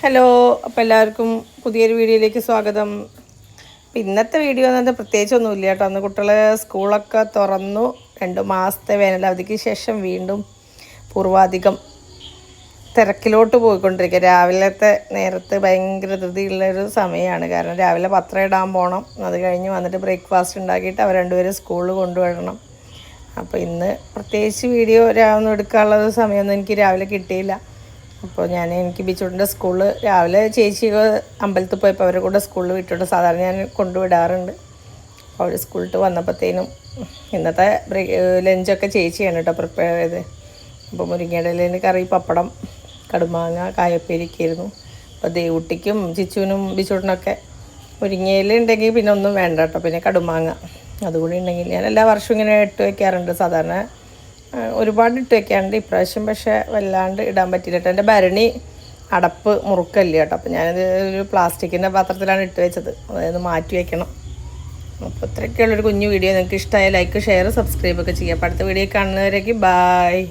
Hello, അപ്പോൾ എല്ലാവർക്കും പുതിയൊരു വീഡിയോയിലേക്ക് സ്വാഗതം. അപ്പോൾ ഇന്നത്തെ വീഡിയോ എന്നത് പ്രത്യേകിച്ചൊന്നുമില്ല കേട്ടോ. അന്ന് കുട്ടികളെ സ്കൂളൊക്കെ തുറന്നു. 2 മാസത്തെ വേനലവധിക്ക് ശേഷം വീണ്ടും പൂർവാധികം തിരക്കിലോട്ട് പോയിക്കൊണ്ടിരിക്കുക. രാവിലത്തെ നേരത്ത് ഭയങ്കര ധൃതിയുള്ളൊരു സമയമാണ്. കാരണം രാവിലെ പത്രം ഇടാൻ പോകണം. അത് കഴിഞ്ഞ് വന്നിട്ട് ബ്രേക്ക്ഫാസ്റ്റ് ഉണ്ടാക്കിയിട്ട് അവർ രണ്ടുപേരും സ്കൂളിൽ കൊണ്ടുവിടണം. അപ്പോൾ ഇന്ന് പ്രത്യേകിച്ച് വീഡിയോ ഒന്നും എടുക്കാനുള്ള സമയമൊന്നും എനിക്ക് രാവിലെ കിട്ടിയില്ല. അപ്പോൾ എനിക്ക് ബിച്ചൂട്ടിൻ്റെ സ്കൂളിൽ രാവിലെ ചേച്ചി അമ്പലത്തിൽ പോയപ്പോൾ അവരുടെ കൂടെ സ്കൂളിൽ വിട്ടിട്ട് സാധാരണ ഞാൻ കൊണ്ടുവിടാറുണ്ട്. അപ്പോൾ അവർ സ്കൂളിൽ വന്നപ്പോഴത്തേനും ഇന്നത്തെ ലഞ്ചൊക്കെ ചേച്ചിയാണ് കേട്ടോ പ്രിപ്പയർ ചെയ്ത്. അപ്പോൾ മുരിങ്ങയുടെ ഇലയിൽ കറി, പപ്പടം, കടുമാങ്ങ, കായപ്പേരിക്കായിരുന്നു. അപ്പോൾ ദേവുട്ടിക്കും ചിച്ചുവിനും ബിച്ചൂട്ടിനൊക്കെ മുരിങ്ങയില ഉണ്ടെങ്കിൽ പിന്നെ ഒന്നും വേണ്ട കേട്ടോ. പിന്നെ കടുമാങ്ങ അതുകൂടി ഉണ്ടെങ്കിൽ ഞാൻ എല്ലാ വർഷവും ഇങ്ങനെ ഇട്ട് വയ്ക്കാറുണ്ട്. സാധാരണ ഒരുപാട് ഇട്ട് വയ്ക്കാറുണ്ട്. ഇപ്രാവശ്യം പക്ഷേ വല്ലാണ്ട് ഇടാൻ പറ്റില്ല കേട്ടോ. എൻ്റെ ഭരണി അടപ്പ് മുറുക്കല്ല കേട്ടോ. അപ്പോൾ ഞാനത് ഒരു പ്ലാസ്റ്റിക്കിൻ്റെ പാത്രത്തിലാണ് ഇട്ട് വെച്ചത്. അതായത് മാറ്റി വയ്ക്കണം. അപ്പോൾ ഇത്രയൊക്കെയുള്ളൊരു കുഞ്ഞു വീഡിയോ. നിങ്ങൾക്ക് ഇഷ്ടമായ ലൈക്ക്, ഷെയർ, സബ്സ്ക്രൈബ് ഒക്കെ ചെയ്യാം. അപ്പോൾ അടുത്ത വീഡിയോ കാണുന്നവരേക്ക് ബായ്.